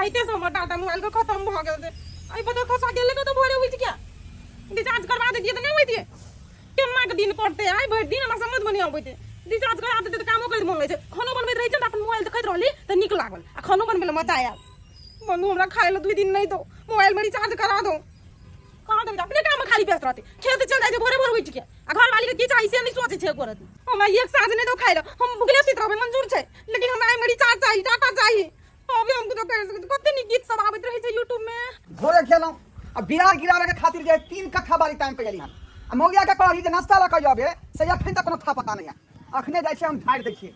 राइते से हमर डाटा मोबाइल के खत्म भ गेल थे आई पता खसा गेले के तो भोरे उठ क्या रिचार्ज करवा देतिए त नहीं होइते केना के दिन पड़ते आई भर दिन हमरा समझ बनी आबैते रिचार्ज करा देते त कामो कर मन ले छै खानो बनबैत रहि छै त अपन मोबाइल देखैत रहली त नीक लागल आ खानो बनबे ले मजा आयल बनू हमरा खाए ले 2 दिन नहीं दो मोबाइल में रिचार्ज करा दो कहां दे अपने काम में खाली व्यस्त रहते खेत चल जाए भोरे भोर उठ के आ घर वाली के की चाहिए से नहीं सोचे छै करत हमरा एक साँझ नहीं दो खाए ले हम भूखले सुत रहबे मंजूर छै लेकिन हमरा में रिचार्ज चाहिए डाटा चाहिए अबे हम कुछ कर सकते कते नी गीत सब आबैत रहे छै YouTube में घोरे खेलौ अब बिरार गिरावे के खातिर जे 3 कट्ठा बारी टाइम पे गेली हम आ मौलिया के कहली जे नाश्ता ला के जाबे से अखन तक कोनो था पता नहीं है अखने जाय छै हम झाड़ दै छियै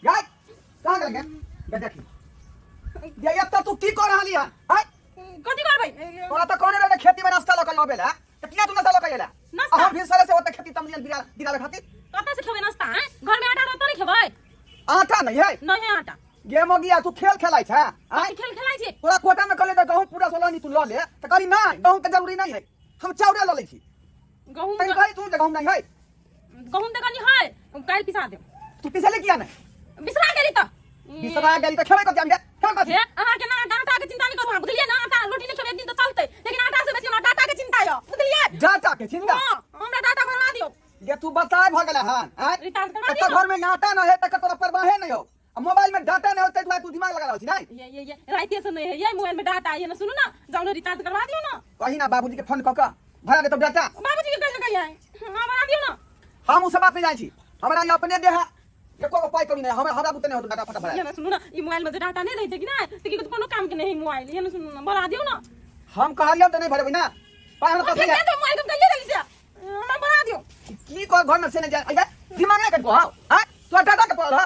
यार कहां गेल गे देखी ये अब तू की कर रहली है हाय कथि करबै तोरा त कोने रे खेती में नाश्ता ला के जाबे ला त किया तू नाश्ता ला के गेला नाश्ता? हम भी साले से ओते खेती तमलियन बिरार गिरावे खातिर कते से खेबै नाश्ता हैं घर में आटा रहत नहीं खेबै आटा नहीं है नहीं है आटा गे मगिया तू खेल खेलाइ छै हाय कथि खेल खेलाइ छै तोरा कोटा में कहले त गहूं पूरा 16 नी तू ल ले त कहली ना गहूं के जरूरी नहीं है हम चावल ल लै छी गहूं तनी कहली तू गहूं नहीं है गहूं त कनी है काल पिसा दे तू पिसले किया नहीं बिसरा गेली त बिसरा गेली त खेबै क जाम गे खेबै क हे अहाँ के ना डाटा के चिंता नहीं करू बुझलिए ना आटा रोटी नहीं खेबै एक दिन तो चलते लेकिन आटा से बेसी हमरा डाटा के चिंता है बुझलिए जाटा के चिंता हां हमरा डाटा भरवा दियो ये तू बताए भ गेला हन हैं रिचार्ज करवा तो दियो घर में आटा न है त तोरा परवाह नहीं हो अब मोबाइल में डाटा नहीं होते तो तू दिमाग लगा रहल छी नहीं ये राइते से नहीं है ये मोबाइल में डाटा है ना सुनो ना जाओ ना रिचार्ज करवा दियो ना कहीं ना बाबूजी के फोन क के भरा दे तो डाटा बाबूजी के कैसे कहिए हां भरा दियो ना हम उ सब बात नहीं जाई छी हमरा ये अपने दे है एको को पाई करी नहीं हमरा बुते नहीं हो डाटा फटा भरा ये ना सुनो ना ये मोबाइल में जो डाटा नहीं रहते कि ना तो की कोनो काम के नहीं मोबाइल ये ना सुनो ना भरा दियो ना हम कहलियो त नहीं भरबै ना पाई हमरा तो पैसा तो मोबाइल कम कहिए रही से हमरा भरा दियो की कर घर में से नहीं जाए अरे दिमाग नहीं कटको हां हैं तू डाटा के पढ़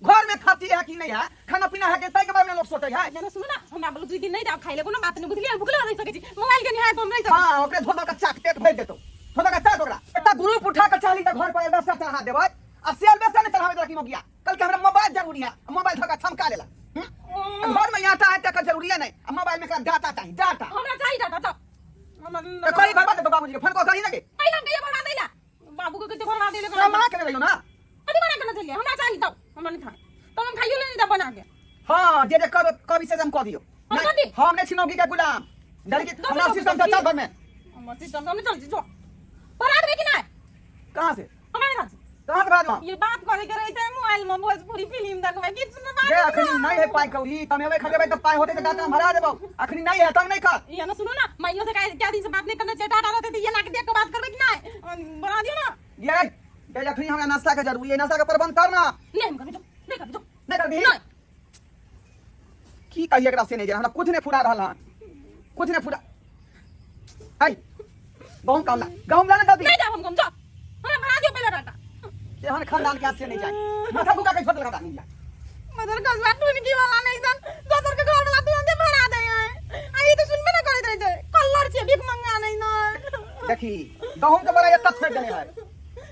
घर में खाती है कि नहीं है खाना पीना है के तई के बारे में लोग सोचे है ये ना सुनो ना हमरा बोलो 2 दिन नहीं जाओ खाइले कोनो बात नहीं बुझलिए भूखले रह सके छी मोबाइल के निहाय हम नहीं सब हां ओकरे धोदा का चाक पेट भर देतो धोदा का चाक ओकरा एता ग्रुप उठा के चाली त घर पर व्यवस्था चढ़ा देबै आ सेल बेसा नहीं चढ़ावे की मोगिया कल के हमरा मोबाइल जरूरी है मोबाइल धोका छमका लेला घर में आटा है तक जरूरी है नहीं मोबाइल में का डाटा चाहिए डाटा हमरा चाहिए डाटा तो तो कोई घर बात तो बाबूजी के फोन को करी ना के पहले के भरवा देला बाबू को किते भरवा देले तो मां के रहियो ना अरे बना करना चलिए हमरा चाहिए तो हमरा नहीं था तो हम खाइयो नहीं दे बना के हां जे कभी से हम कह दियो हम कह दी? हम ने छिनोगी के गुलाम डर के हमरा सिस्टम से चल घर में हम सिस्टम में चल जो भरा दे कि ना कहां से हमारे साथ कहां से बात ये बात करे के रही है मोबाइल में भोजपुरी फिल्म देखबै कि सुन बात जे अखनी नहीं है पाई कौली तमेवे खगेबै त पाई होते त डाटा भरा देबो अखनी नहीं है तब नहीं कर ये ना सुनो ना माइयो से क्या दिन से बात नहीं करना चाहिए डाटा रहते तो ये ना के देख के बात करबै कि ना बना दियो ना ये अखनी हमरा नाश्ता के जरूरी है नाश्ता का प्रबंध करना ले हम कर जो ले कर जो नहीं कर दी नहीं की कहिए एकरा से नहीं जे हमरा कुछ नहीं फुरा रहल हन कुछ नहीं फुरा आई बहुत काला गांव में ना दी नहीं जाओ हम जो हमरा भरा दियो पहले डाटा एहन खानदान के हाथ से नहीं जाए माथा बुका के छोड़ लगा नहीं जाए मदर का बात नहीं की वाला नहीं सन दोसर के घर वाला तुरंत भरा दे है आई तो सुनबे ना करत रहे छै कल्लर से भीख मंगा नहीं ना देखी गहूं के बड़ा एत छोड़ देने है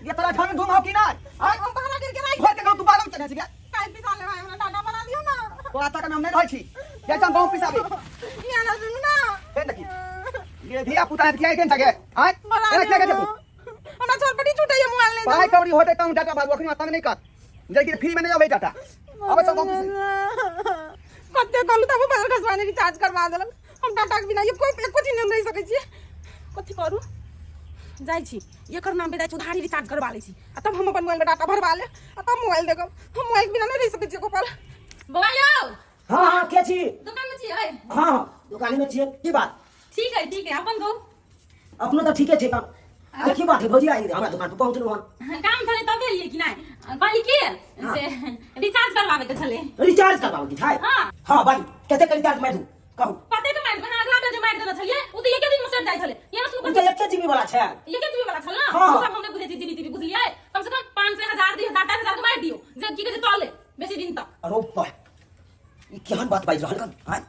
ये तोरा घर में धूम हो कि ना हम भरा करके रख घर के गांव तू बालम चले छी काल पिसा ले भाई हमरा डाटा बना दियो ना तो आता के हम नहीं रहै छी जैसा गांव पिसाबे ये ना सुन ना हे देखी ये धिया पुता के आई देन सके हां बना क्या दियो हमरा छोटपटी छूटे ये मोबाइल नहीं पाई कौड़ी होते त डाटा बाबू अखनी तंग नहीं कर जल्दी फ्री में नहीं आवे डाटा अब सब कते कलु तब बदल खसवाने रिचार्ज करवा देलन हम डाटा के बिना ये कोई कुछ नहीं रह सकै छी कथि करू जाई छी एकर नाम पे जाई छी उधारी रिचार्ज करवा लै छी आ तब हम अपन मोबाइल में डाटा भरवा ले आ तब मोबाइल देखब हम मोबाइल के बिना नहीं रह सकै छी गोपाल बौआ यौ हाँ हाँ के छी दुकान में छियै हाँ दुकान में छियै की बात ठीक है अपन कहू अपनो तो ठीके छै काम की बात है भौजी आई हमरा दुकान पे पहुंचलु हन काम छले तब एलियै कि नहीं कहली की से रिचार्ज करवावे के छले रिचार्ज करवाओ की छै हां हाँ भाई कते के रिचार्ज मैं दूं कहू कते के मार बना अगला जो मार देना छलिए उ तो एके दिन में सेट जाय छले ये ना सुन उनके एक जीबी वाला छै एके जीबी वाला छल ना हाँ। सब हमने बुझे जीबी जीबी बुझलिए कम से कम 5 से 1000 दी डाटा के मार दियो जे की के चले बेसी दिन तक अरे भाई ई केहन बात बाज रहल कन हां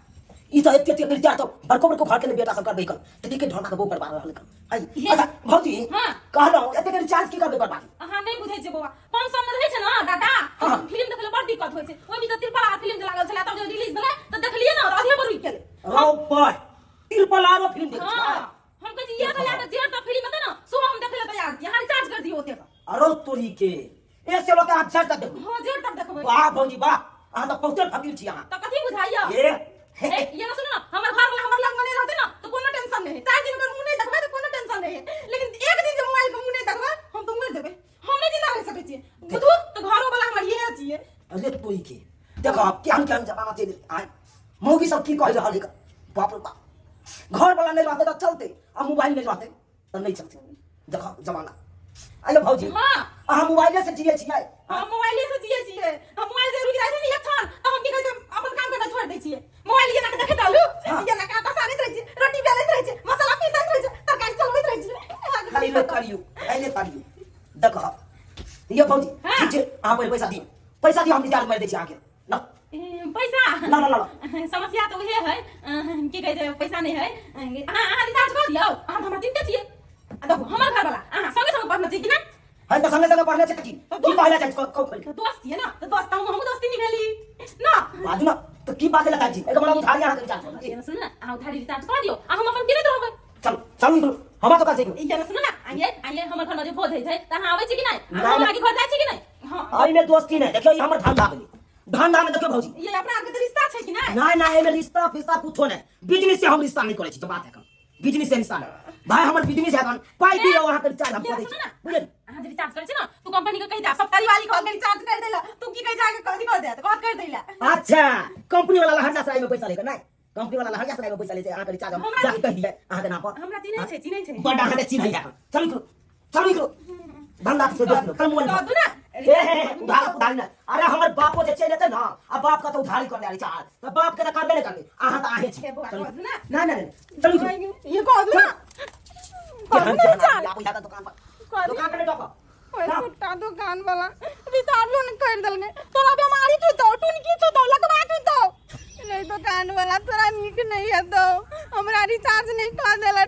ई तो एते एते रिचार्ज तो बड़को घर के बेटा सब करबे कर त के ढोना के वो बर्बाद रहल कन आई अच्छा भौजी हाँ। कह रहा हूं एते के रिचार्ज की करबे बर्बाद अहाँ नहीं बुझे छै बौआ 500 में रहै छै ना डाटा हाँ। फिल्म देखले बड़ दिक्कत होय छै ओइ भी तो तिरपला फिल्म लागल छले तब जो रिलीज भेलै त देखलिए ना आधे पर रुक गेलै अरे भाई तिरपल आरो फिल्म देख हां हम कहै छी ये वाला तो जेर तो फिल्म है ना सुबह हम देखले तैयार यहाँ रिचार्ज कर दियो ओते अरे तोरी के ऐसे लोग आप चढ़ तक देखो हां जेर तक देखबै वाह भौजी वाह आ तो पहुंचल फकीर छी यहां त कथि बुझाइया ए देखो केहन केहन जमाना चलि आय मौगी सब की कह रहल है बाप रे बाप घर वाला नहीं रहते तो चलते आ मोबाइल नहीं रहते तो नहीं चलते देखो जमाना आयो भौजी हाँ। अहाँ मोबाइले से जिए छियै हम मोबाइले से जिए छिए हम मोबाइल से रुक जाय छै ने एक क्षण तो हम की कहै छै अपन काम करना छोड़ दै छिए मोबाइल ये ना देखे डालू ये ना का सानित रहै छै रोटी बेलैत रहै छै मसाला पीसैत रहै छै तरकारी चलबैत रहै छै खाली ले करियो एले करियो देखो ये भौजी ठीक छै अहाँ पहिले पैसा दियो हम रिचार्ज मार दै छी अहाँके ल पैसा ला ला ला समस्या तो उहे है की कहै छै पैसा नहीं है अहाँ रिचार्ज कर दियौ अहाँ हमर चिंता छियै देखो हमर घर वाला अहाँ संगे संगे पढ़ना छै कि ना है तो संगे पढ़ने से की कहला जाइ को खोल तो दोस्त छिए ना तो दोस्त हम दोस्ती निभेली ना बाजू ना तो की बात लगा छी एक मतलब उधारी अहाँ रिचार्ज कर ये सुन ना अहाँ उधारी रिचार्ज कर दियौ आ हम अपन किनैत रहबै चल चल निकलो हमरा तो का छै ये सुन ना आइए हमर घर में जे भोज होइ छै त अहाँ आबै छी कि नहीं नहीं, हम नहीं। आगे घर जाइ छी कि नहीं हां आई में दोस्ती नहीं देखियो ई हमर धंधा भेलै धंधा में देखियो भौजी ये अपना आगे तो रिश्ता छै कि ना नहीं नहीं एमे रिश्ता फिस्ता कुछो नहीं बिजनेस से हम रिश्ता नहीं करे छी तो बात है कम बिजनेस से रिश्ता नहीं भाई हमर बिजनेस है कन पाई दियो वहां के रिचार्ज हम ये करे सुन छी ना बुझलिए अहाँ जे रिचार्ज करै छी ना तू कंपनी के कहि दा सब तारी वाली कॉल के रिचार्ज कर देला तू की कह जाके कॉल कर दे तो कॉल कर देला अच्छा कंपनी वाला लहरिया सराय में पैसा लेकर नहीं कंपनी वाला लहरिया सराय में पैसा ले अहाँ के रिचार्ज हम हमरा जाके कह दिए अहाँ के नाम पर हमरा चिन्है छै बड़ा अहाँ के चिन्ह है चल निकलो धंधा से दोस्त कल मोबाइल तो ना उधारी ना अरे हमर बापो जे चल जेते ना अब बाप का तो उधारी कर ले रिचार्ज तो बाप के तो करबे नहीं करबे अहाँ तो आहे छी ना ना चल निकलो ये कह दू ना आप जाता दुकान पर ले डॉक्टर ओए कुत्ता दुकान वाला रिचार्ज लोन कर देल ने तोरा बीमारी तू तो टून की तो लगवा तू तो नहीं दुकान वाला तोरा नीक नहीं है तो हमरा रिचार्ज नहीं कर देला